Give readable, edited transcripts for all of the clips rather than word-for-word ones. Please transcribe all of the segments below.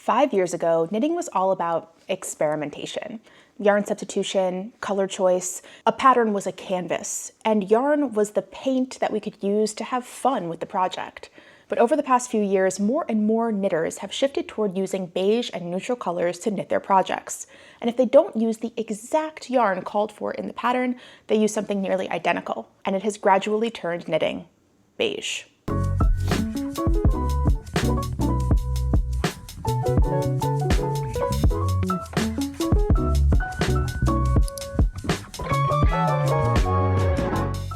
5 years ago, knitting was all about experimentation. Yarn substitution, color choice, a pattern was a canvas, and yarn was the paint that we could use to have fun with the project. But over the past few years, more and more knitters have shifted toward using beige and neutral colors to knit their projects. And if they don't use the exact yarn called for in the pattern, they use something nearly identical, and it has gradually turned knitting beige.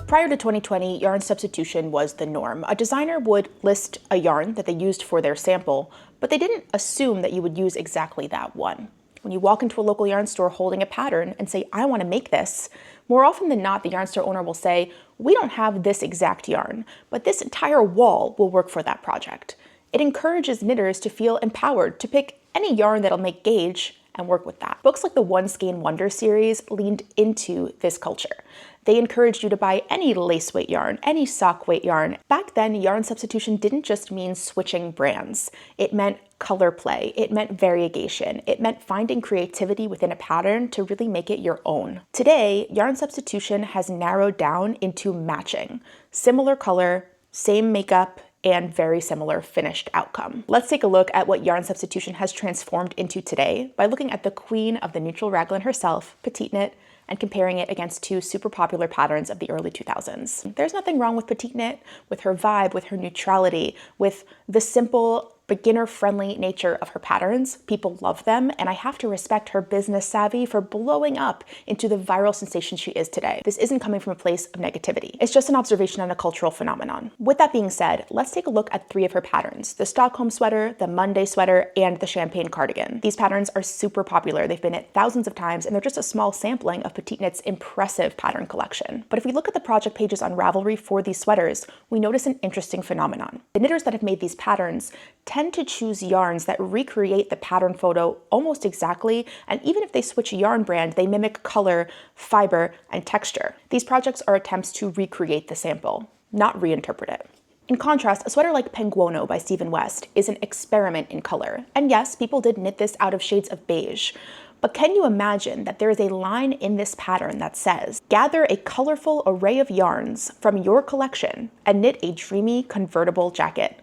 Prior to 2020, yarn substitution was the norm. A designer would list a yarn that they used for their sample, but they didn't assume that you would use exactly that one. When you walk into a local yarn store holding a pattern and say, I want to make this, more often than not, the yarn store owner will say, we don't have this exact yarn, but this entire wall will work for that project. It encourages knitters to feel empowered to pick any yarn that'll make gauge and work with that. Books like the One Skein Wonder series leaned into this culture. They encouraged you to buy any lace weight yarn, any sock weight yarn. Back then, yarn substitution didn't just mean switching brands. It meant color play, it meant variegation, it meant finding creativity within a pattern to really make it your own. Today, yarn substitution has narrowed down into matching. Similar color, same makeup, and very similar finished outcome. Let's take a look at what yarn substitution has transformed into today by looking at the queen of the neutral raglan herself, PetiteKnit, and comparing it against two super popular patterns of the early 2000s. There's nothing wrong with PetiteKnit, with her vibe, with her neutrality, with the simple, beginner-friendly nature of her patterns. People love them, and I have to respect her business savvy for blowing up into the viral sensation she is today. This isn't coming from a place of negativity. It's just an observation on a cultural phenomenon. With that being said, let's take a look at three of her patterns: the Stockholm sweater, the Monday sweater, and the champagne cardigan. These patterns are super popular. They've been knit thousands of times, and they're just a small sampling of PetiteKnit's impressive pattern collection. But if we look at the project pages on Ravelry for these sweaters, we notice an interesting phenomenon. The knitters that have made these patterns tend to choose yarns that recreate the pattern photo almost exactly, and even if they switch yarn brand, they mimic color, fiber, and texture. These projects are attempts to recreate the sample, not reinterpret it. In contrast, a sweater like Penguino by Stephen West is an experiment in color. And yes, people did knit this out of shades of beige. But can you imagine that there is a line in this pattern that says, gather a colorful array of yarns from your collection and knit a dreamy convertible jacket?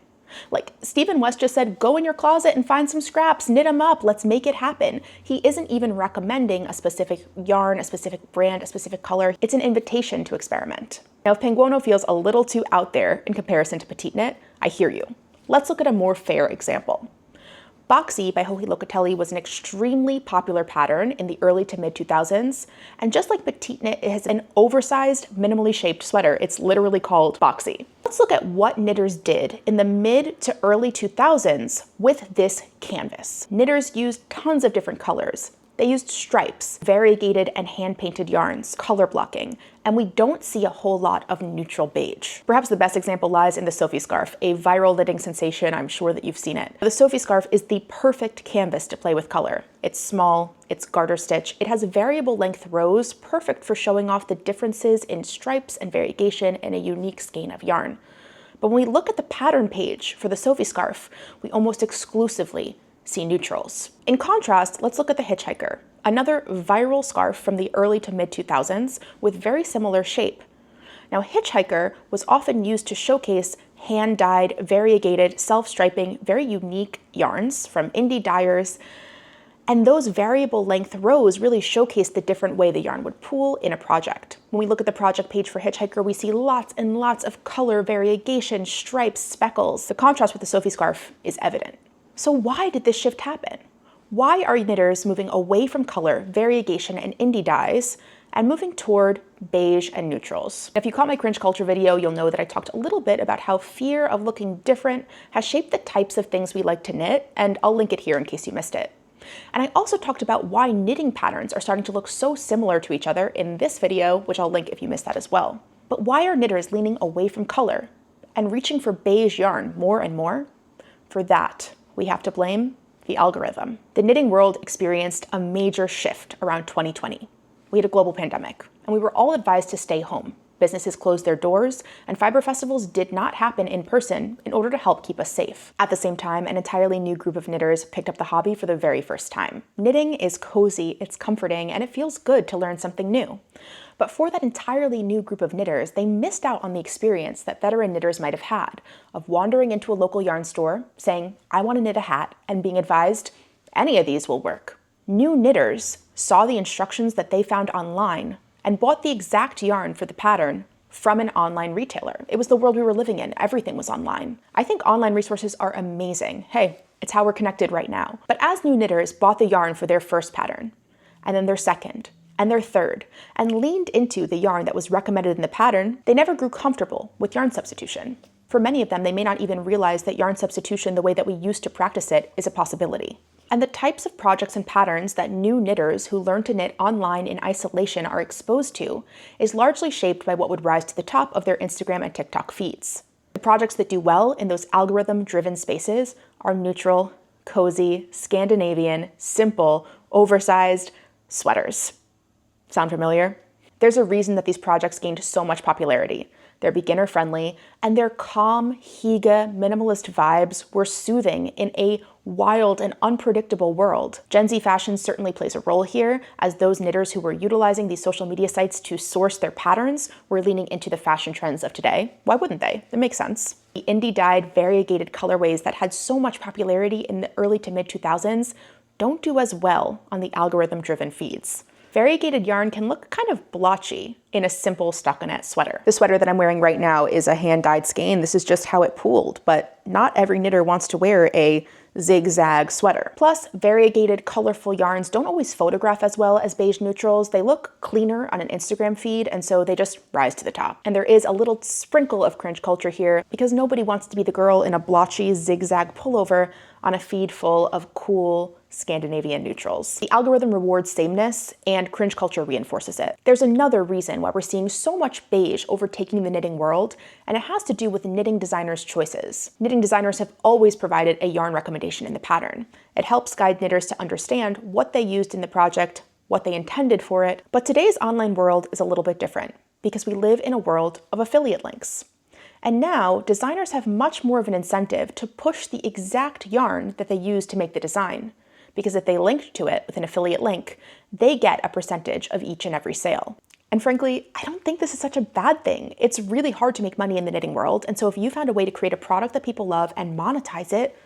Like, Stephen West just said, go in your closet and find some scraps, knit them up, let's make it happen. He isn't even recommending a specific yarn, a specific brand, a specific color. It's an invitation to experiment. Now, if Penguino feels a little too out there in comparison to PetiteKnit, I hear you. Let's look at a more fair example. Boxy by Sophie was an extremely popular pattern in the early to mid 2000s, and just like PetiteKnit, it has an oversized, minimally shaped sweater. It's literally called Boxy. Let's look at what knitters did in the mid to early 2000s with this canvas. Knitters used tons of different colors. They used stripes, variegated and hand-painted yarns, color blocking, and we don't see a whole lot of neutral beige. Perhaps the best example lies in the Sophie scarf, a viral knitting sensation. I'm sure that you've seen it. The Sophie scarf is the perfect canvas to play with color. It's small, it's garter stitch, it has variable length rows, perfect for showing off the differences in stripes and variegation in a unique skein of yarn. But when we look at the pattern page for the Sophie scarf, we almost exclusively see neutrals. In contrast, let's look at the Hitchhiker, another viral scarf from the early to mid 2000s with very similar shape. Now, Hitchhiker was often used to showcase hand-dyed, variegated, self-striping, very unique yarns from indie dyers, and those variable length rows really showcase the different way the yarn would pool in a project. When we look at the project page for Hitchhiker, we see lots and lots of color, variegation, stripes, speckles. The contrast with the Sophie scarf is evident. So why did this shift happen? Why are knitters moving away from color, variegation, and indie dyes and moving toward beige and neutrals? If you caught my cringe culture video, you'll know that I talked a little bit about how fear of looking different has shaped the types of things we like to knit, and I'll link it here in case you missed it. And I also talked about why knitting patterns are starting to look so similar to each other in this video, which I'll link if you missed that as well. But why are knitters leaning away from color and reaching for beige yarn more and more? For that, we have to blame the algorithm. The knitting world experienced a major shift around 2020. We had a global pandemic, and we were all advised to stay home. businesses closed their doors, and fiber festivals did not happen in person in order to help keep us safe. At the same time, an entirely new group of knitters picked up the hobby for the very first time. Knitting is cozy, it's comforting, and it feels good to learn something new. But for that entirely new group of knitters, they missed out on the experience that veteran knitters might have had of wandering into a local yarn store, saying, "I want to knit a hat," and being advised, "Any of these will work." New knitters saw the instructions that they found online and bought the exact yarn for the pattern from an online retailer. It was the world we were living in. Everything was online. I think online resources are amazing. Hey, it's how we're connected right now. But as new knitters bought the yarn for their first pattern, and then their second, and their third, and leaned into the yarn that was recommended in the pattern, they never grew comfortable with yarn substitution. For many of them, they may not even realize that yarn substitution, the way that we used to practice it, is a possibility. And the types of projects and patterns that new knitters who learn to knit online in isolation are exposed to is largely shaped by what would rise to the top of their Instagram and TikTok feeds. The projects that do well in those algorithm-driven spaces are neutral, cozy, Scandinavian, simple, oversized sweaters. Sound familiar? There's a reason that these projects gained so much popularity. They're beginner-friendly, and their calm, hygge, minimalist vibes were soothing in a wild and unpredictable world. Gen Z fashion certainly plays a role here, as those knitters who were utilizing these social media sites to source their patterns were leaning into the fashion trends of today. Why wouldn't they? It makes sense. The indie-dyed, variegated colorways that had so much popularity in the early to mid-2000s don't do as well on the algorithm-driven feeds. Variegated yarn can look kind of blotchy in a simple stockinette sweater. The sweater that I'm wearing right now is a hand-dyed skein. This is just how it pooled, but not every knitter wants to wear a zigzag sweater. Plus, variegated, colorful yarns don't always photograph as well as beige neutrals. They look cleaner on an Instagram feed, and so they just rise to the top. And there is a little sprinkle of cringe culture here because nobody wants to be the girl in a blotchy zigzag pullover on a feed full of cool Scandinavian neutrals. The algorithm rewards sameness, and cringe culture reinforces it. There's another reason why we're seeing so much beige overtaking the knitting world, and it has to do with knitting designers' choices. Knitting designers have always provided a yarn recommendation in the pattern. It helps guide knitters to understand what they used in the project, what they intended for it, but today's online world is a little bit different because we live in a world of affiliate links. And now, designers have much more of an incentive to push the exact yarn that they use to make the design, because if they linked to it with an affiliate link, they get a percentage of each and every sale. And frankly, I don't think this is such a bad thing. It's really hard to make money in the knitting world, and so if you found a way to create a product that people love and monetize it,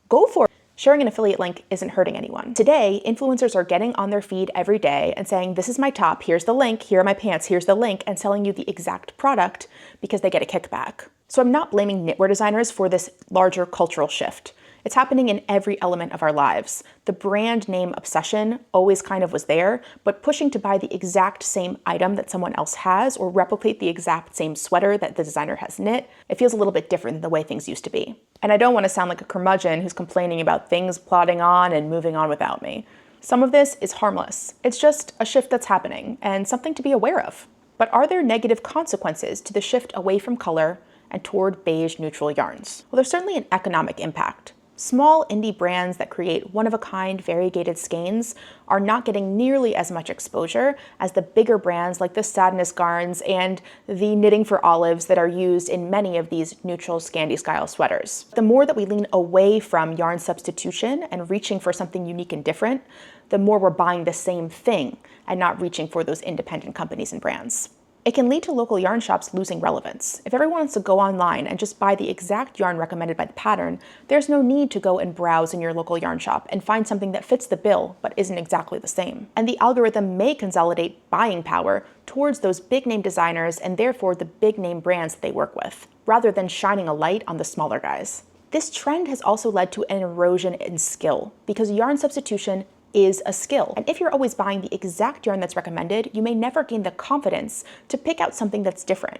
go for it. Sharing an affiliate link isn't hurting anyone. Today, influencers are getting on their feed every day and saying, "This is my top, here's the link, here are my pants, here's the link," and selling you the exact product because they get a kickback. So I'm not blaming knitwear designers for this larger cultural shift. It's happening in every element of our lives. The brand name obsession always kind of was there, but pushing to buy the exact same item that someone else has or replicate the exact same sweater that the designer has knit, it feels a little bit different than the way things used to be. And I don't want to sound like a curmudgeon who's complaining about things plodding on and moving on without me. Some of this is harmless. It's just a shift that's happening and something to be aware of. But are there negative consequences to the shift away from color and toward beige neutral yarns? Well, there's certainly an economic impact. Small indie brands that create one-of-a-kind variegated skeins are not getting nearly as much exposure as the bigger brands like the Sadness Garns and the Knitting for Olives that are used in many of these neutral Scandi-style sweaters. The more that we lean away from yarn substitution and reaching for something unique and different, the more we're buying the same thing and not reaching for those independent companies and brands. It can lead to local yarn shops losing relevance. If everyone wants to go online and just buy the exact yarn recommended by the pattern, there's no need to go and browse in your local yarn shop and find something that fits the bill but isn't exactly the same. And the algorithm may consolidate buying power towards those big name designers and therefore the big name brands that they work with, rather than shining a light on the smaller guys. This trend has also led to an erosion in skill, because yarn substitution is a skill. And if you're always buying the exact yarn that's recommended, you may never gain the confidence to pick out something that's different.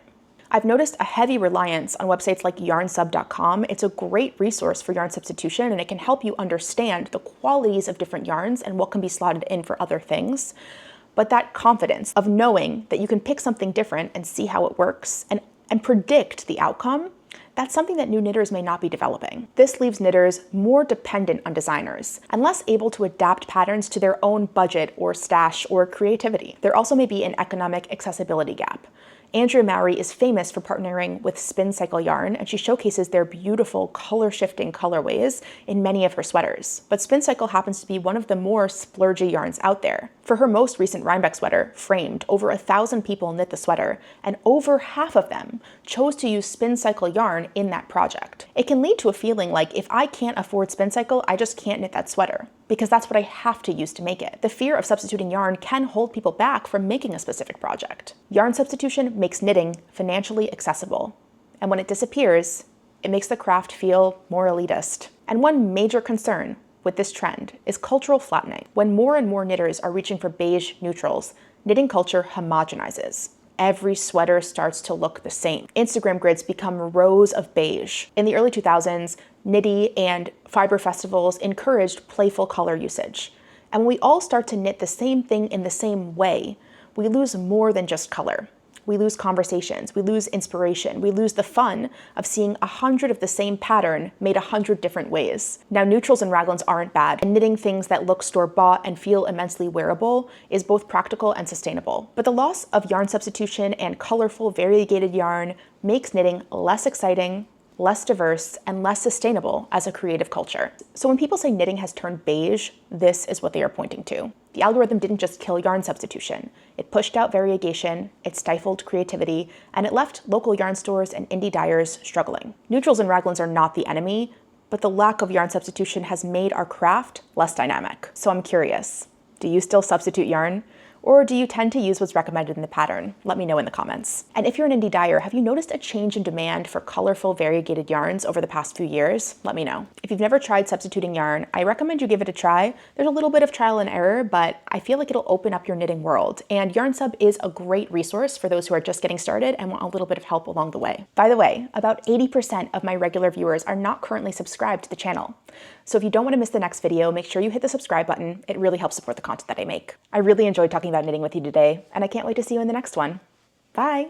I've noticed a heavy reliance on websites like yarnsub.com. It's a great resource for yarn substitution, and it can help you understand the qualities of different yarns and what can be slotted in for other things. But that confidence of knowing that you can pick something different and see how it works and predict the outcome, that's something that new knitters may not be developing. This leaves knitters more dependent on designers and less able to adapt patterns to their own budget or stash or creativity. There also may be an economic accessibility gap. Andrea Mowry is famous for partnering with Spin Cycle yarn, and she showcases their beautiful color-shifting colorways in many of her sweaters. But Spin Cycle happens to be one of the more splurgy yarns out there. For her most recent Rhinebeck sweater, Framed, over 1,000 people knit the sweater, and over half of them chose to use Spin Cycle yarn in that project. It can lead to a feeling like, if I can't afford Spin Cycle, I just can't knit that sweater, because that's what I have to use to make it. The fear of substituting yarn can hold people back from making a specific project. Yarn substitution makes knitting financially accessible, and when it disappears, it makes the craft feel more elitist. And one major concern with this trend is cultural flattening. When more and more knitters are reaching for beige neutrals, knitting culture homogenizes. Every sweater starts to look the same. Instagram grids become rows of beige. In the early 2000s, Knitty and fiber festivals encouraged playful color usage. And when we all start to knit the same thing in the same way, we lose more than just color. We lose conversations, we lose inspiration, we lose the fun of seeing 100 of the same pattern made 100 different ways. Now, neutrals and raglans aren't bad, and knitting things that look store-bought and feel immensely wearable is both practical and sustainable. But the loss of yarn substitution and colorful, variegated yarn makes knitting less exciting, less diverse, and less sustainable as a creative culture. So when people say knitting has turned beige, this is what they are pointing to. The algorithm didn't just kill yarn substitution. It pushed out variegation, it stifled creativity, and it left local yarn stores and indie dyers struggling. Neutrals and raglans are not the enemy, but the lack of yarn substitution has made our craft less dynamic. So I'm curious, do you still substitute yarn? Or do you tend to use what's recommended in the pattern? Let me know in the comments. And if you're an indie dyer, have you noticed a change in demand for colorful, variegated yarns over the past few years? Let me know. If you've never tried substituting yarn, I recommend you give it a try. There's a little bit of trial and error, but I feel like it'll open up your knitting world. And YarnSub is a great resource for those who are just getting started and want a little bit of help along the way. By the way, about 80% of my regular viewers are not currently subscribed to the channel. So if you don't want to miss the next video, make sure you hit the subscribe button. It really helps support the content that I make. I really enjoyed talking about knitting with you today, and I can't wait to see you in the next one. Bye!